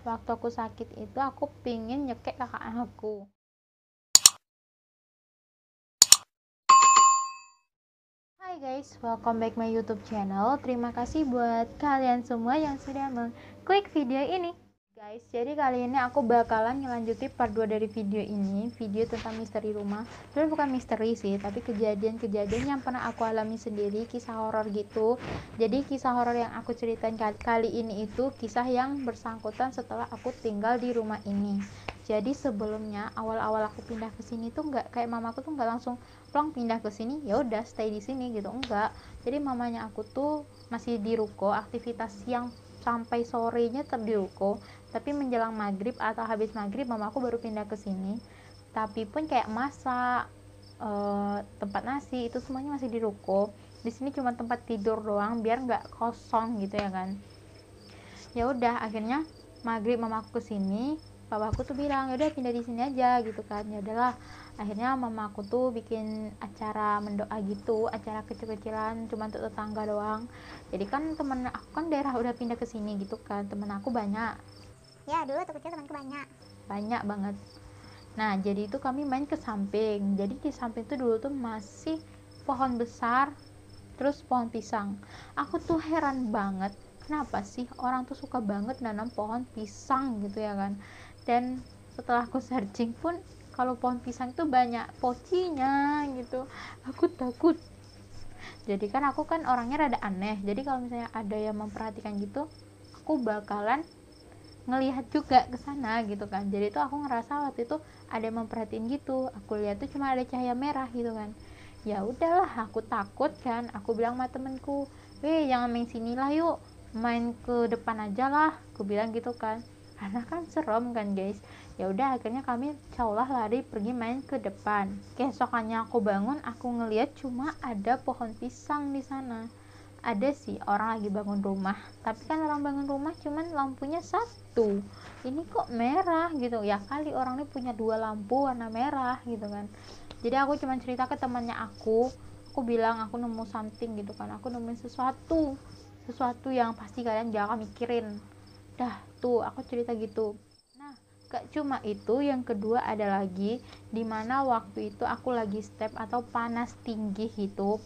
Waktu aku sakit itu aku pingin nyekek kakak aku. Hai guys, welcome back my YouTube channel. Terima kasih buat kalian semua yang sudah mengklik video ini. Guys, jadi kali ini aku bakalan ngelanjutin part 2 dari video ini, video tentang misteri rumah. Dan bukan misteri sih, tapi kejadian-kejadian yang pernah aku alami sendiri, kisah horor gitu. Jadi kisah horor yang aku ceritain kali ini itu kisah yang bersangkutan setelah aku tinggal di rumah ini. Jadi sebelumnya awal-awal aku pindah ke sini tuh nggak kayak mamaku tuh nggak langsung plong pindah ke sini ya udah stay di sini gitu, enggak. Jadi mamanya aku tuh masih di ruko, aktivitas siang sampai sorenya tetap di ruko, tapi menjelang maghrib atau habis maghrib mamaku baru pindah ke sini. Tapi pun kayak masak, tempat nasi itu semuanya masih di ruko. Di sini cuma tempat tidur doang biar nggak kosong gitu ya kan. Ya udah akhirnya maghrib mamaku kesini, papaku tuh bilang ya udah pindah di sini aja gitu kan. Ya udahlah, akhirnya mamaku tuh bikin acara mendoa gitu, acara kecil-kecilan cuma untuk tetangga doang. Jadi kan temen aku kan daerah udah pindah ke sini gitu kan, temen aku banyak Ya dulu tuh kecil temanku banyak. banyak banget. Nah jadi itu kami main ke samping, jadi di samping tuh dulu tuh masih pohon besar, terus pohon pisang. Aku tuh heran banget kenapa sih orang tuh suka banget nanam pohon pisang gitu ya kan. Dan setelah aku searching pun kalau pohon pisang tuh banyak pocinya gitu, aku takut. Jadi kan aku kan orangnya rada aneh, jadi kalau misalnya ada yang memperhatikan gitu aku bakalan ngelihat juga ke sana gitu kan. Jadi tuh aku ngerasa waktu itu ada yang memperhatiin gitu, aku lihat tuh cuma ada cahaya merah gitu kan. Ya udahlah, aku takut kan, aku bilang sama temenku, jangan main sini lah, yuk main ke depan aja lah, aku bilang gitu kan, karena kan serem kan guys. Ya udah akhirnya kami caulah lari pergi main ke depan. Keesokannya aku bangun, aku ngelihat cuma ada pohon pisang di sana. Ada sih orang lagi bangun rumah, tapi kan orang bangun rumah cuman lampunya satu, ini kok merah gitu ya, kali orang ini punya dua lampu warna merah gitu kan. Jadi aku cuman cerita ke temannya aku bilang aku nemu something gitu kan, aku nemuin sesuatu yang pasti kalian jangan mikirin. Dah tuh aku cerita gitu. Nah gak cuma itu, yang kedua ada lagi, dimana waktu itu aku lagi step atau panas tinggi gitu.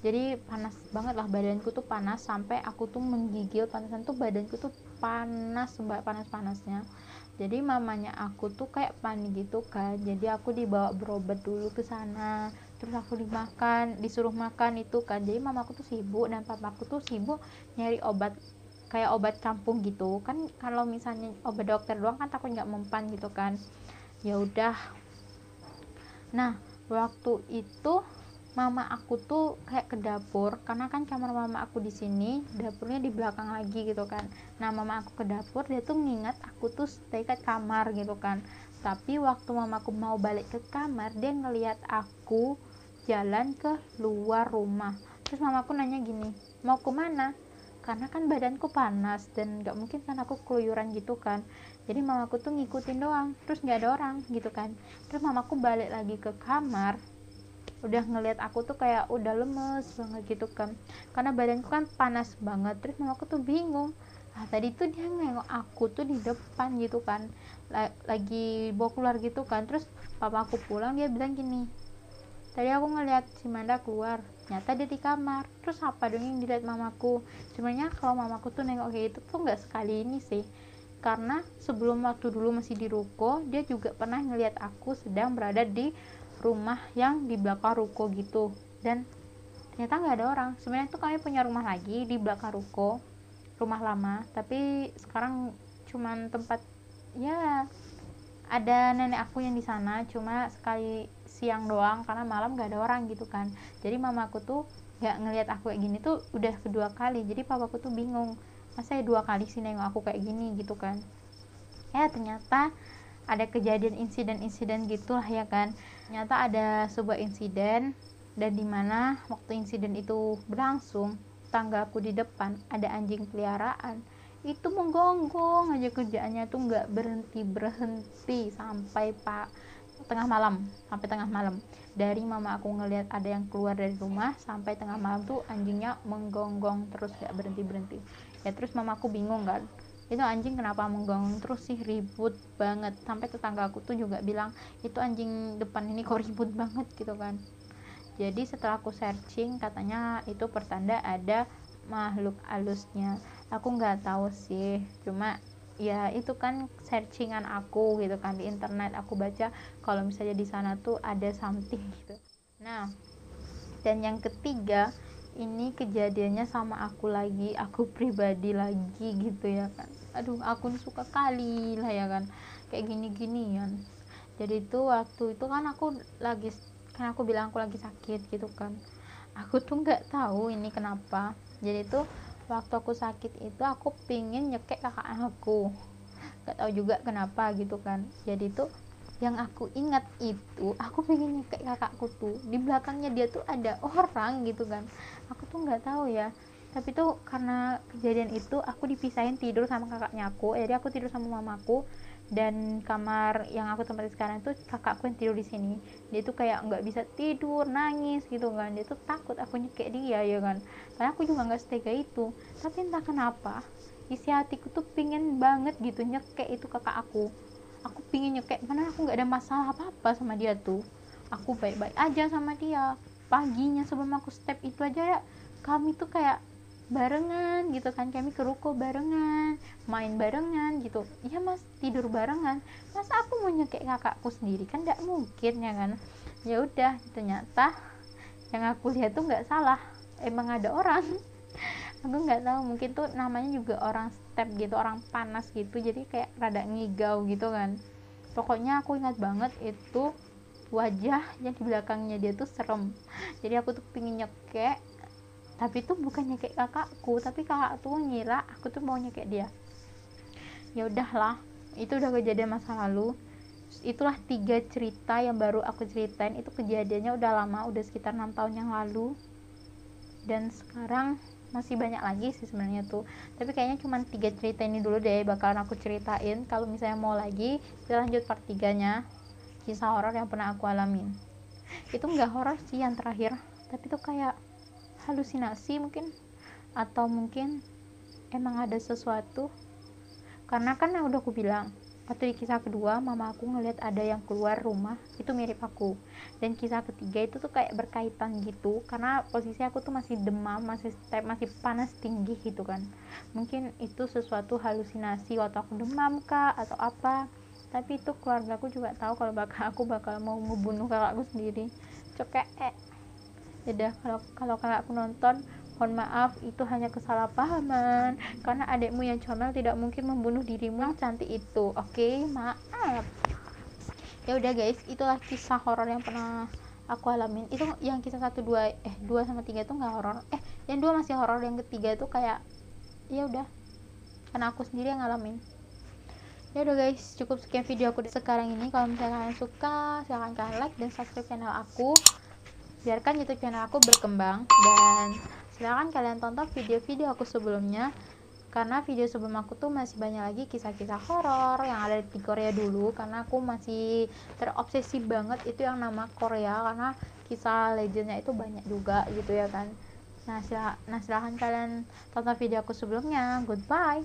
Jadi panas banget lah, badanku tuh panas sampai aku tuh menggigil, panasan tuh badanku tuh panas, mbak, panas-panasnya. Jadi mamanya aku tuh kayak panik gitu kan, jadi aku dibawa berobat dulu ke sana, terus aku disuruh makan itu kan. Jadi mamaku tuh sibuk dan papaku tuh sibuk nyari obat, kayak obat campung gitu kan, kalau misalnya obat dokter doang kan takut nggak mempan gitu kan. Ya udah, nah waktu itu mama aku tuh kayak ke dapur, karena kan kamar mama aku di sini, dapurnya di belakang lagi gitu kan. Nah mama aku ke dapur, dia tuh ngingat aku tuh stay ke kamar gitu kan. Tapi waktu mama aku mau balik ke kamar, dia ngelihat aku jalan ke luar rumah. Terus mama aku nanya gini, mau kemana? Karena kan badanku panas dan nggak mungkin kan aku keluyuran gitu kan. Jadi mamaku tuh ngikutin doang, terus nggak ada orang gitu kan. Terus mamaku balik lagi ke kamar, udah ngelihat aku tuh kayak udah lemes banget gitu kan, karena badanku kan panas banget. Terus mamaku tuh bingung, nah tadi tuh dia nengok aku tuh di depan gitu kan, lagi bawa keluar gitu kan. Terus papa aku pulang, dia bilang gini, tadi aku ngeliat si Manda keluar, nyata dia di kamar. Terus apa dong yang dilihat mamaku? Sebenarnya kalau mamaku tuh nengok kayak itu tuh nggak sekali ini sih, karena sebelum waktu dulu masih di ruko, dia juga pernah ngelihat aku sedang berada di rumah yang di belakang ruko gitu. Dan ternyata nggak ada orang. Sebenarnya tuh kami punya rumah lagi di belakang ruko, rumah lama, tapi sekarang cuman tempat, ya ada nenek aku yang di sana cuma sekali siang doang, karena malam gak ada orang gitu kan. Jadi mamaku tuh gak ngelihat aku kayak gini tuh udah kedua kali. Jadi papaku tuh bingung, masa ya dua kali sih nengok aku kayak gini gitu kan. Ya ternyata ada kejadian insiden-insiden gitulah ya kan. Ternyata ada sebuah insiden, dan dimana waktu insiden itu berlangsung, tangga aku di depan ada anjing peliharaan itu menggonggong aja, kerjaannya tuh nggak berhenti berhenti sampai tengah malam. Sampai tengah malam, dari mama aku ngelihat ada yang keluar dari rumah sampai tengah malam tuh anjingnya menggonggong terus nggak berhenti berhenti. Ya terus mama aku bingung kan, itu anjing kenapa mengganggu terus sih, ribut banget, sampai tetangga aku tuh juga bilang itu anjing depan ini kok ribut banget gitu kan. Jadi setelah aku searching katanya itu pertanda ada makhluk halusnya. Aku nggak tahu sih, cuma ya itu kan searchingan aku gitu kan di internet, aku baca kalau misalnya di sana tuh ada something gitu. Nah, dan yang ketiga ini kejadiannya sama aku lagi, aku pribadi lagi gitu ya kan. Aduh, aku suka kali lah ya kan kayak gini-ginian. Jadi itu waktu itu kan aku lagi, kan aku bilang aku lagi sakit gitu kan, aku tuh nggak tahu ini kenapa. Jadi itu waktu aku sakit itu aku pingin nyekek kakak aku, nggak tahu juga kenapa gitu kan. Jadi itu yang aku ingat itu aku pengen nyekek kakakku tuh, di belakangnya dia tuh ada orang gitu kan. Aku tuh nggak tahu ya, tapi tuh karena kejadian itu aku dipisahin tidur sama kakaknya aku, jadi aku tidur sama mamaku, dan kamar yang aku tempatin sekarang tuh kakakku yang tidur di sini. Dia tuh kayak nggak bisa tidur, nangis gitu kan, dia tuh takut aku nyekek dia ya kan, karena aku juga nggak setega itu. Tapi entah kenapa isi hatiku tuh pingin banget gitu nyekek itu kakak aku pingin nyekek, mana aku nggak ada masalah apa-apa sama dia tuh, aku baik-baik aja sama dia. Paginya sebelum aku step itu aja ya, kami tuh kayak barengan gitu kan, kami ke ruko barengan, main barengan gitu ya mas, tidur barengan. Masa aku mau nyekek kakakku sendiri, kan nggak mungkin ya kan. Ya udah, ternyata yang aku lihat tuh nggak salah, emang ada orang. Aku nggak tahu, mungkin tuh namanya juga orang step gitu, orang panas gitu, jadi kayak rada ngigau gitu kan. Pokoknya aku ingat banget itu wajah yang di belakangnya dia tuh serem. Jadi aku tuh pingin nyekek, tapi tuh bukan nyekek kakakku, tapi kakak tuh ngira aku tuh mau nyekek dia. Ya udahlah, itu udah kejadian masa lalu. Itulah 3 cerita yang baru aku ceritain, itu kejadiannya udah lama, udah sekitar 6 tahun yang lalu. Dan sekarang masih banyak lagi sih sebenarnya tuh, tapi kayaknya cuma 3 cerita ini dulu deh bakalan aku ceritain. Kalau misalnya mau lagi kita lanjut part 3 nya, kisah horor yang pernah aku alamin. Itu nggak horor sih yang terakhir, tapi tuh kayak halusinasi mungkin, atau mungkin emang ada sesuatu. Karena kan udah aku bilang waktu di kisah kedua mama aku ngeliat ada yang keluar rumah itu mirip aku, dan kisah ketiga itu tuh kayak berkaitan gitu, karena posisi aku tuh masih demam, masih panas tinggi gitu kan. Mungkin itu sesuatu halusinasi waktu aku demam kah atau apa. Tapi itu keluarga aku juga tahu kalau aku bakal mau ngebunuh kakakku sendiri. Cokek. Yaudah, kalau kakakku nonton, mohon maaf, itu hanya kesalahpahaman, karena adikmu yang comel tidak mungkin membunuh dirimu yang cantik itu. Oke, maaf. Ya udah guys, itulah kisah horor yang pernah aku alamin. Itu yang kisah 2 sama 3 itu nggak horor. Yang 2 masih horor, yang ketiga itu kayak ya udah, karena aku sendiri yang ngalamin. Ya udah guys, cukup sekian video aku sekarang ini. Kalau misalnya kalian suka, silahkan kalian like dan subscribe channel aku, biarkan YouTube channel aku berkembang. Dan silahkan kalian tonton video-video aku sebelumnya, karena video sebelum aku tuh masih banyak lagi kisah-kisah horor yang ada di Korea dulu, karena aku masih terobsesi banget itu yang nama Korea, karena kisah legendnya itu banyak juga gitu ya kan. Nah silahkan kalian tonton video aku sebelumnya. Goodbye.